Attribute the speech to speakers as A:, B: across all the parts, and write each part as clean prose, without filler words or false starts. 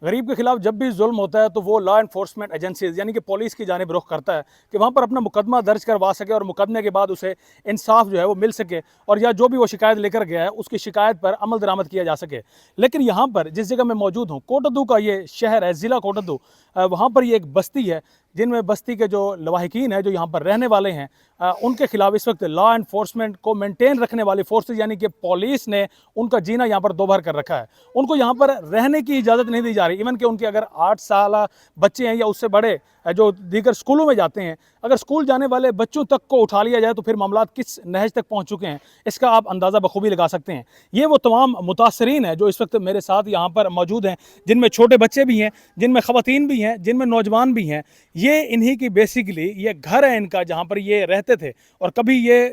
A: غریب کے خلاف جب بھی ظلم ہوتا ہے تو وہ لا انفورسمنٹ ایجنسیز یعنی کہ پولیس کی جانب رخ کرتا ہے کہ وہاں پر اپنا مقدمہ درج کروا سکے اور مقدمے کے بعد اسے انصاف جو ہے وہ مل سکے اور یا جو بھی وہ شکایت لے کر گیا ہے اس کی شکایت پر عمل درآمد کیا جا سکے. لیکن یہاں پر جس جگہ میں موجود ہوں کوٹدو کا یہ شہر ہے, ضلع کوٹدو, وہاں پر یہ ایک بستی ہے جن میں بستی کے جو لواحقین ہیں جو یہاں پر رہنے والے ہیں ان کے خلاف اس وقت لا انفورسمنٹ کو مینٹین رکھنے والی فورسز یعنی کہ پولیس نے ان کا جینا یہاں پر دوبھر کر رکھا ہے. ان کو یہاں پر رہنے کی اجازت نہیں دی جا رہی, ایون کہ ان کے اگر 8 سالہ بچے ہیں یا اس سے بڑے جو دیگر سکولوں میں جاتے ہیں, اگر سکول جانے والے بچوں تک کو اٹھا لیا جائے تو پھر معاملات کس نہج تک پہنچ چکے ہیں اس کا آپ اندازہ بخوبی لگا سکتے ہیں. یہ وہ تمام متاثرین ہیں جو اس وقت میرے ساتھ یہاں پر موجود ہیں, جن میں چھوٹے بچے بھی ہیں, جن میں خواتین بھی ہیں, جن میں نوجوان بھی ہیں. یہ انہی کی بیسیکلی یہ گھر ہے ان کا جہاں پر یہ رہتے تھے اور کبھی یہ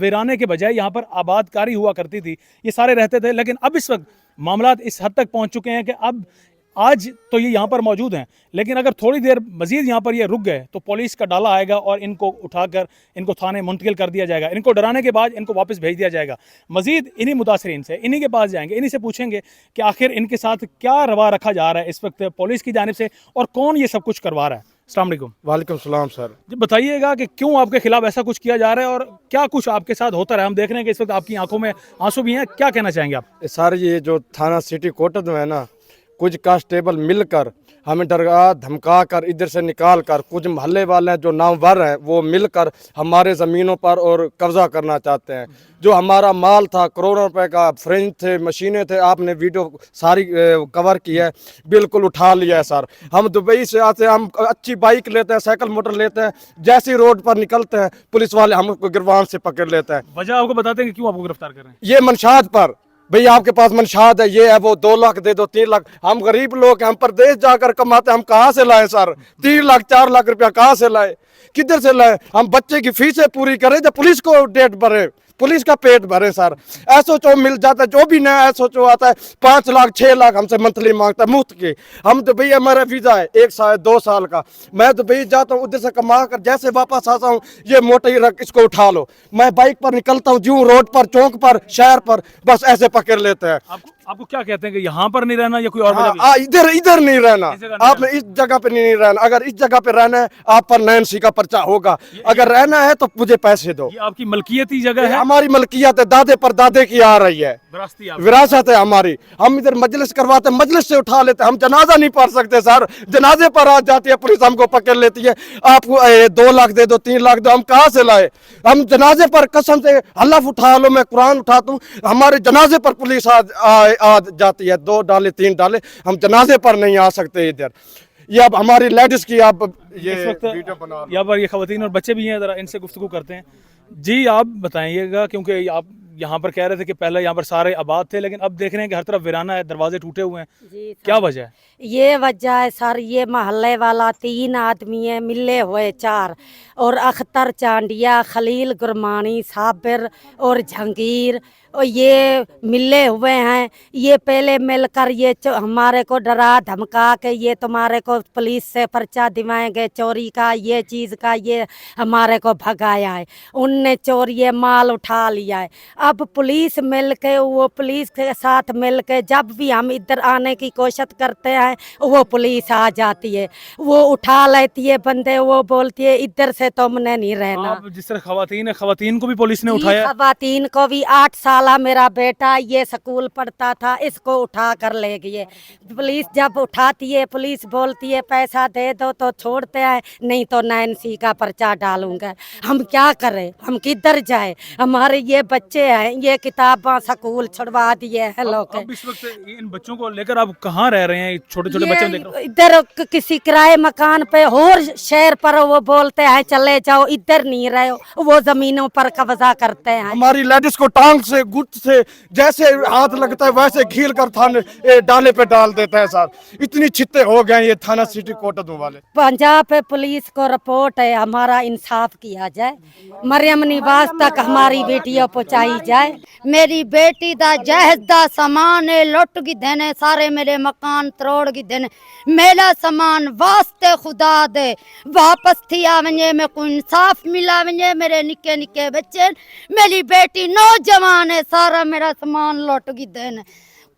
A: ویرانے کے بجائے یہاں پر آباد کاری ہوا کرتی تھی, یہ سارے رہتے تھے. لیکن اب اس وقت معاملات اس حد تک پہنچ چکے ہیں کہ اب آج تو یہ یہاں پر موجود ہیں لیکن اگر تھوڑی دیر مزید یہاں پر یہ رک گئے تو پولیس کا ڈالا آئے گا اور ان کو اٹھا کر ان کو تھانے منتقل کر دیا جائے گا. ان کو ڈرانے کے بعد ان کو واپس بھیج دیا جائے گا. مزید انہی متاثرین سے انہی کے پاس جائیں گے, انہی سے پوچھیں گے کہ آخر ان کے ساتھ کیا روا رکھا جا رہا ہے اس وقت پولیس کی جانب سے اور کون یہ سب کچھ کروا رہا ہے. السلام علیکم.
B: وعلیکم السلام سر.
A: جی بتائیے گا کہ کیوں آپ کے خلاف ایسا کچھ کیا جا رہا ہے اور کیا کچھ آپ کے ساتھ ہوتا رہا ہے. ہم دیکھ رہے ہیں کہ اس وقت آپ کی آنکھوں میں آنسو بھی ہیں, کیا کہنا چاہیں گے آپ؟
B: سر یہ جو تھانہ سٹی کوٹدو ہے نا, کچھ کانسٹیبل مل کر ہمیں ڈرا دھمکا کر ادھر سے نکال کر کچھ محلے والے ہیں جو نامور ہیں وہ مل کر ہمارے زمینوں پر اور قبضہ کرنا چاہتے ہیں. جو ہمارا مال تھا کروڑوں روپے کا, فرنج تھے, مشینیں تھے, آپ نے ویڈیو ساری کور کی ہے, بالکل اٹھا لیا ہے سر. ہم دبئی سے آتے ہیں, ہم اچھی بائک لیتے ہیں, سائیکل موٹر لیتے ہیں, جیسی روڈ پر نکلتے ہیں پولیس والے ہم کو گروان سے پکڑ لیتے ہیں.
A: وجہ آپ کو بتاتے ہیں کہ کیوں آپ کو گرفتار کر رہے ہیں؟
B: یہ منشاد پر بھئی آپ کے پاس منشاد ہے, یہ ہے, وہ 2 لاکھ دے دو, 3 لاکھ. ہم غریب لوگ ہیں, ہم پردیش جا کر کماتے ہیں, ہم کہاں سے لائیں سر 3 لاکھ 4 لاکھ روپیہ کہاں سے لائیں, کدھر سے لائیں؟ ہم بچے کی فیسیں پوری کریں جب پولیس کو ڈیٹ بھرے, پولیس کا پیٹ بھرے سر. ایس او چو مل جاتا ہے, جو بھی نیا ایس او چو آتا ہے 5 لاکھ 6 لاکھ ہم سے منتھلی مانگتا ہے مفت کی. ہم تو بھئی ہمارا ویزا ہے 1 سال 2 سال کا, میں تو بھئی جاتا ہوں ادھر سے کما کر جیسے واپس آتا ہوں یہ موٹے رکھ اس کو اٹھا لو. میں بائک پر نکلتا ہوں جوں روڈ پر, چوک پر, شہر پر, بس ایسے پکڑ لیتے ہیں.
A: آپ کو کیا کہتے ہیں کہ یہاں پر نہیں رہنا یا کوئی اور وجہ بھی؟
B: ادھر نہیں رہنا, آپ نے اس جگہ پہ نہیں رہنا. اگر اس جگہ پہ رہنا ہے آپ پر 9C کا پرچہ ہوگا, اگر رہنا ہے تو مجھے پیسے دو.
A: یہ آپ کی ملکیتی جگہ ہے؟
B: ہماری ملکیت ہے, دادے پر دادے کی آ رہی ہے, وراثت ہے ہماری. ہم ادھر مجلس کرواتے ہیں, مجلس سے اٹھا لیتے ہیں, ہم جنازہ نہیں پڑھ سکتے سر, جنازے پر آ جاتی ہے پولیس, ہم کو پکڑ لیتی ہے. آپ کو 2 لاکھ دے دو, 3 لاکھ دو, ہم کہاں سے لائے؟ ہم جنازے پر قسم سے حلف اٹھا لو, میں قرآن اٹھاتا ہوں, ہمارے جنازے پر پولیس آ جاتی ہے, 2 ڈالے 3 ڈالے, ہم جنازے پر نہیں آ سکتے ادھر. یہ اب ہماری لیڈیز کی آپ یہ ویڈیو بنا
A: یہاں پر یہ خواتین اور بچے بھی ہیں, ذرا ان سے گفتگو کرتے ہیں. جی آپ بتائیے گا, کیونکہ آپ یہاں پر کہہ رہے تھے کہ پہلے یہاں پر سارے آباد تھے لیکن اب دیکھ رہے ہیں کہ ہر طرف ویرانہ ہے, دروازے ٹوٹے ہوئے ہیں.
C: جی
A: کیا وجہ ہے؟
C: یہ وجہ ہے سر, یہ محلے والا 3 آدمی ہیں, ملے ہوئے 4, اور اختر چانڈیا, خلیل گرمانی, صابر اور جہانگیر, اور یہ ملے ہوئے ہیں. یہ پہلے مل کر یہ ہمارے کو ڈرا دھمکا کے یہ تمہارے کو پولیس سے پرچہ دلوائیں گے چوری کا, یہ چیز کا, یہ ہمارے کو بھگایا ہے. ان نے چوری مال اٹھا لیا ہے. اب پولیس مل کے, وہ پولیس کے ساتھ مل کے جب بھی ہم ادھر آنے کی کوشش کرتے ہیں وہ پولیس آ جاتی ہے, وہ اٹھا لیتی ہے بندے, وہ بولتی ہے ادھر سے تم نے نہیں رہنا.
A: آپ جس طرح خواتین ہیں, خواتین کو بھی پولیس نے اٹھایا؟
C: خواتین کو بھی 8 سالہ میرا بیٹا یہ سکول پڑھتا تھا, اس کو اٹھا کر لے گئے. پولیس جب اٹھاتی ہے, پولیس بولتی ہے پیسہ دے دو تو چھوڑتے ہیں, نہیں تو 9C کا پرچہ ڈالوں گا. ہم کیا کریں, ہم کدھر جائیں؟ ہمارے یہ بچے ہیں, یہ کتاباں سکول چھڑوا دیے ہیں لوگ.
A: اب اس وقت ان بچوں کو لے کر آپ کہاں رہ رہے ہیں, چھوٹے چھوٹے بچوں کو لے کر؟
C: ادھر کسی کرائے مکان پہ اور شہر پر, وہ بولتے ہیں چلے جاؤ, ادھر نہیں رہے, وہ زمینوں پر قبضہ کرتے ہیں.
B: ہماری لیڈیز کو ٹانگ سے گٹ سے جیسے ہاتھ لگتا ہے ویسے گھیل کر تھانے ڈالے پہ ڈال دیتا ہے سر. اتنی چھتے ہو گئے یہ تھانہ سٹی کوٹدو والے.
C: پنجاب پولیس کو رپورٹ ہے, ہمارا انصاف کیا جائے, مریم نواز تک ہماری ویڈیو پہنچائی جائے.
D: میری بیٹی دا جہیز دا سامان لٹ گی دینے, سارے میرے مکان تروڑ گی دینے, میرا سامان واسطے خدا دے واپس تھی آونجے, میں کو انصاف ملا ونجے. میرے نکے نکے بچے, میری بیٹی نوجوان ہے, سارا میرا سامان لٹ گی دینے.